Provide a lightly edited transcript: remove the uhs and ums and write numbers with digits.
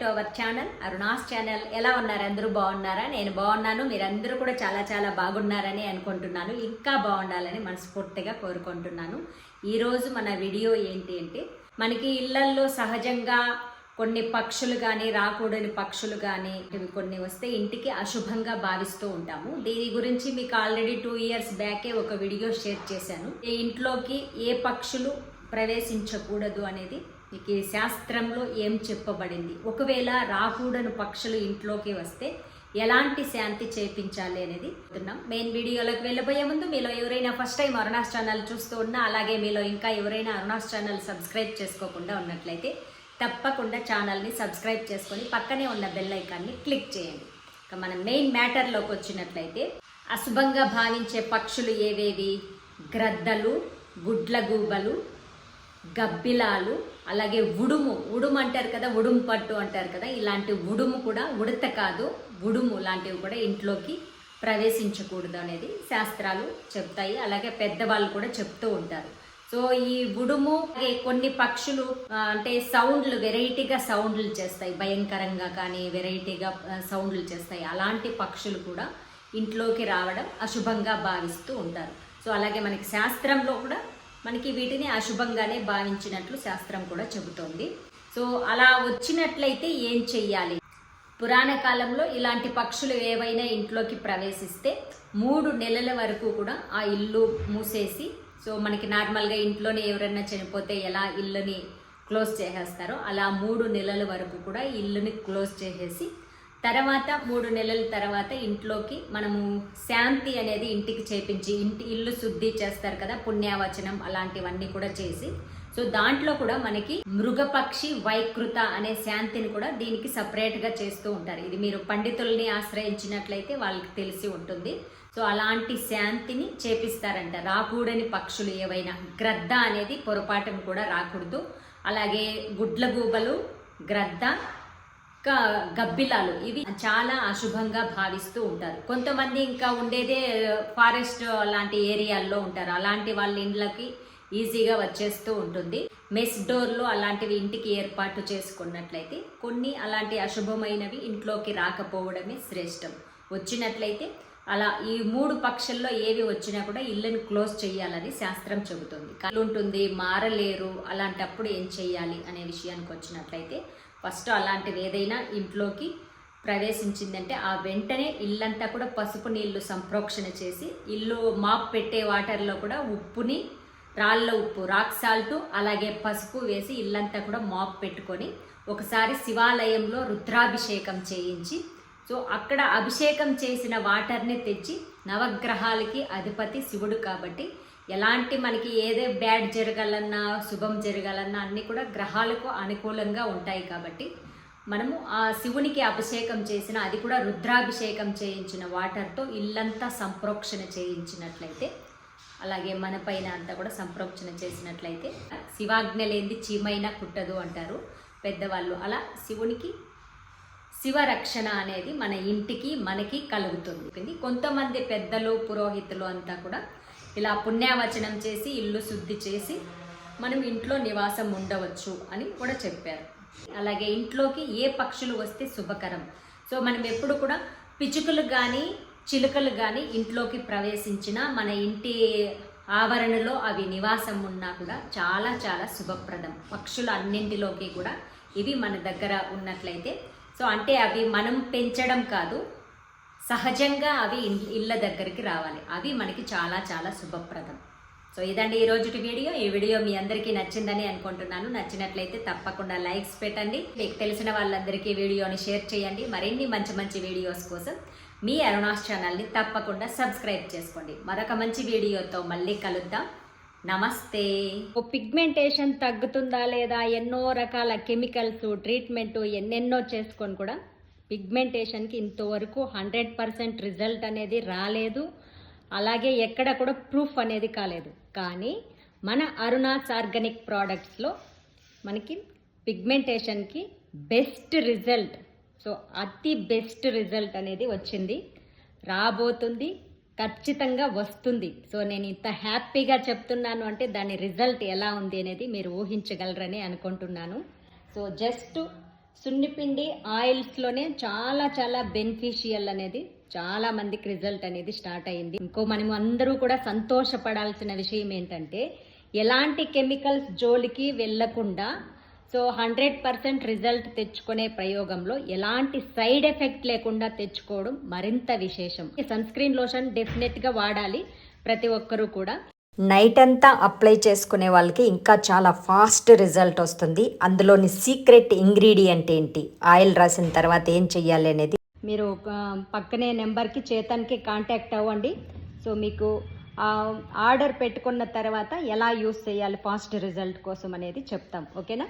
To our channel Aruna's channel. ఎలా ఉన్నారు? అందరూ బాగున్నారా? నేను బాగున్నాను. మీరందరూ కూడా చాలా చాలా బాగున్నారని అనుకుంటున్నాను. ఇంకా బాగుండాలని మనస్ఫూర్తిగా కోరుకుంటున్నాను. ఈరోజు మన వీడియో ఏంటి అంటే, మనకి ఇళ్లల్లో సహజంగా కొన్ని పక్షులు కానీ, రాకూడని పక్షులు కానీ ఇవి కొన్ని వస్తే ఇంటికి అశుభంగా భావిస్తూ ఉంటాము. దీని గురించి మీకు ఆల్రెడీ 2 years బ్యాకే ఒక వీడియో షేర్ చేశాను. ఈ ఇంట్లోకి ఏ పక్షులు ప్రవేశించకూడదు అనేది మీకు ఈ శాస్త్రంలో ఏం చెప్పబడింది, ఒకవేళ రాకూడని పక్షులు ఇంట్లోకి వస్తే ఎలాంటి శాంతి చేపించాలి అనేది చెప్తున్నాం. మెయిన్ వీడియోలోకి వెళ్ళబోయే ముందు మీలో ఎవరైనా ఫస్ట్ టైం అరుణాస్ ఛానల్ చూస్తూ ఉన్నా, అలాగే మీలో ఇంకా ఎవరైనా అరుణాస్ ఛానల్ సబ్స్క్రైబ్ చేసుకోకుండా ఉన్నట్లయితే తప్పకుండా ఛానల్ని సబ్స్క్రైబ్ చేసుకొని పక్కనే ఉన్న బెల్ ఐకాన్ని క్లిక్ చేయండి. ఇక మనం మెయిన్ మ్యాటర్లోకి వచ్చినట్లయితే, అశుభంగా భావించే పక్షులు ఏవేవి? గ్రద్దలు, గుడ్లగూబలు, గబ్బిలాలు, అలాగే ఉడుము అంటారు కదా, ఉడుము పట్టు అంటారు కదా, ఇలాంటి ఉడుము కూడా, ఉడత కాదు ఉడుము లాంటివి కూడా ఇంట్లోకి ప్రవేశించకూడదు అనేది శాస్త్రాలు చెప్తాయి. అలాగే పెద్దవాళ్ళు కూడా చెప్తూ ఉంటారు. సో ఈ ఉడుము కొన్ని పక్షులు అంటే సౌండ్లు, వెరైటీగా సౌండ్లు చేస్తాయి, భయంకరంగా కానీ వెరైటీగా సౌండ్లు చేస్తాయి. అలాంటి పక్షులు కూడా ఇంట్లోకి రావడం అశుభంగా భావిస్తూ ఉంటారు. సో అలాగే మనకి శాస్త్రంలో కూడా మనకి వీటిని అశుభంగానే భావించినట్లు శాస్త్రం కూడా చెబుతోంది. సో అలా వచ్చినట్లయితే ఏం చెయ్యాలి? పురాణ కాలంలో ఇలాంటి పక్షులు ఏవైనా ఇంట్లోకి ప్రవేశిస్తే 3 నెలల వరకు కూడా ఆ ఇల్లు మూసేసి, సో మనకి నార్మల్గా ఇంట్లోనే ఎవరైనా చనిపోతే ఎలా ఇల్లుని క్లోజ్ చేసేస్తారో అలా 3 నెలల వరకు కూడా ఇల్లుని క్లోజ్ చేసేసి, తర్వాత 3 నెలల తర్వాత ఇంట్లోకి మనము శాంతి అనేది ఇంటికి చేపించి, ఇల్లు శుద్ధి చేస్తారు కదా, పుణ్యావచనం అలాంటివన్నీ కూడా చేసి, సో దాంట్లో కూడా మనకి మృగపక్షి వైకృత అనే శాంతిని కూడా దీనికి సపరేట్గా చేస్తూ ఉంటారు. ఇది మీరు పండితుల్ని ఆశ్రయించినట్లయితే వాళ్ళకి తెలిసి ఉంటుంది. సో అలాంటి శాంతిని చేపిస్తారంట. రాకూడని పక్షులు ఏవైనా, గ్రద్ద అనేది పొరపాటును కూడా రాకూడదు. అలాగే గుడ్లగూబలు, గ్రద్ద, గబ్బిలాలు ఇవి చాలా అశుభంగా భావిస్తూ ఉంటారు. కొంతమంది ఇంకా ఉండేదే ఫారెస్ట్ లాంటి ఏరియాల్లో ఉంటారు. అలాంటి వాళ్ళ ఇండ్లకి ఈజీగా వచ్చేస్తూ ఉంటుంది. మెస్ డోర్లు అలాంటివి ఇంటికి ఏర్పాటు చేసుకున్నట్లయితే కొన్ని అలాంటి అశుభమైనవి ఇంట్లోకి రాకపోవడమే శ్రేష్టం. వచ్చినట్లయితే అలా ఈ 3 పక్షుల్లో ఏవి వచ్చినా కూడా ఇల్లుని క్లోజ్ చేయాలని శాస్త్రం చెబుతుంది. కళ్ళు ఉంటుంది, మారలేరు, అలాంటప్పుడు ఏం చేయాలి అనే విషయానికి వచ్చినట్లయితే, ఫస్ట్ అలాంటివి ఏదైనా ఇంట్లోకి ప్రవేశించిందంటే ఆ వెంటనే ఇల్లంతా కూడా పసుపు నీళ్లు సంప్రోక్షణ చేసి, ఇల్లు మాప్ పెట్టే వాటర్లో కూడా ఉప్పుని, రాళ్ళ ఉప్పు, రాక్ సాల్ట్, అలాగే పసుపు వేసి ఇల్లంతా కూడా మాప్ పెట్టుకొని ఒకసారి శివాలయంలో రుద్రాభిషేకం చేయించి, సో అక్కడ అభిషేకం చేసిన వాటర్ని తెచ్చి, నవగ్రహాలకి అధిపతి శివుడు కాబట్టి ఎలాంటి మనకి ఏదే బ్యాడ్ జరగాలన్నా, శుభం జరగాలన్నా అన్నీ కూడా గ్రహాలకు అనుకూలంగా ఉంటాయి కాబట్టి మనము ఆ శివునికి అభిషేకం చేసిన, అది కూడా రుద్రాభిషేకం చేయించిన వాటర్తో ఇల్లంతా సంప్రోక్షణ చేయించినట్లయితే, అలాగే మన పైన అంతా కూడా సంప్రోక్షణ చేసినట్లయితే శివాజ్ఞ లేనిది చీమైనా కుట్టదు అంటారు పెద్దవాళ్ళు. అలా శివునికి శివరక్షణ అనేది మన ఇంటికి మనకి కలుగుతుంది. కొంతమంది పెద్దలు, పురోహితులు అంతా కూడా ఇలా పుణ్యావచనం చేసి ఇల్లు శుద్ధి చేసి మనం ఇంట్లో నివాసం ఉండవచ్చు అని కూడా చెప్పారు. అలాగే ఇంట్లోకి ఏ పక్షులు వస్తే శుభకరం? సో మనం ఎప్పుడు కూడా పిచ్చుకలు కానీ, చిలుకలు కానీ ఇంట్లోకి ప్రవేశించిన, మన ఇంటి ఆవరణలో అవి నివాసం ఉన్నా కూడా చాలా చాలా శుభప్రదం. పక్షులు అన్నింటిలోకి కూడా ఇవి మన దగ్గర ఉన్నట్లయితే, సో అంటే అవి మనం పెంచడం కాదు, సహజంగా అవి ఇళ్ళ దగ్గరికి రావాలి. అవి మనకి చాలా చాలా శుభప్రదం. సో ఇదండి ఈరోజుటి వీడియో. ఈ వీడియో మీ అందరికీ నచ్చిందని అనుకుంటున్నాను. నచ్చినట్లయితే తప్పకుండా లైక్స్ పెట్టండి. మీకు తెలిసిన వాళ్ళందరికీ వీడియోని షేర్ చేయండి. మరిన్ని మంచి మంచి వీడియోస్ కోసం మీ అరుణాస్ ఛానల్ని తప్పకుండా సబ్స్క్రైబ్ చేసుకోండి. మరొక మంచి వీడియోతో మళ్ళీ కలుద్దాం. నమస్తే. పిగ్మెంటేషన్ తగ్గుతుందా లేదా, ఎన్నో రకాల కెమికల్స్, ట్రీట్మెంట్ ఎన్నెన్నో చేసుకొని కూడా పిగ్మెంటేషన్కి ఇంతవరకు 100% రిజల్ట్ అనేది రాలేదు. అలాగే ఎక్కడ కూడా ప్రూఫ్ అనేది కాలేదు. కానీ మన అరుణాస్ ఆర్గానిక్ ప్రోడక్ట్స్లో మనకి పిగ్మెంటేషన్కి బెస్ట్ రిజల్ట్, సో అతి బెస్ట్ రిజల్ట్ అనేది వచ్చింది, రాబోతుంది, ఖచ్చితంగా వస్తుంది. సో నేను ఇంత హ్యాపీగా చెప్తున్నాను అంటే దాని రిజల్ట్ ఎలా ఉంది అనేది మీరు ఊహించగలరని అనుకుంటున్నాను. సో జస్ట్ సున్నిపిండి ఆయిల్స్లోనే చాలా చాలా బెనిఫిషియల్ అనేది చాలా మందికి రిజల్ట్ అనేది స్టార్ట్ అయింది. ఇంకో మనం అందరూ కూడా సంతోషపడాల్సిన విషయం ఏంటంటే ఎలాంటి కెమికల్స్ జోలికి వెళ్ళకుండా సో 100% రిజల్ట్ తెచ్చుకునే ప్రయోగంలో ఎలాంటి సైడ్ ఎఫెక్ట్ లేకుండా తెచ్చుకోవడం మరింత విశేషం. సన్ స్క్రీన్ లోషన్ డెఫినెట్గా వాడాలి ప్రతి ఒక్కరూ కూడా. నైట్ అంతా అప్లై చేసుకునే వాళ్ళకి ఇంకా చాలా ఫాస్ట్ రిజల్ట్ వస్తుంది. అందులోని సీక్రెట్ ఇంగ్రీడియంట్ ఏంటి, ఆయిల్ రాసిన తర్వాత ఏం చెయ్యాలి అనేది మీరు పక్కనే నెంబర్కి చేతన్కి కాంటాక్ట్ అవ్వండి. సో మీకు ఆర్డర్ పెట్టుకున్న తర్వాత ఎలా యూస్ చేయాలి ఫాస్ట్ రిజల్ట్ కోసం అనేది చెప్తాం. ఓకేనా?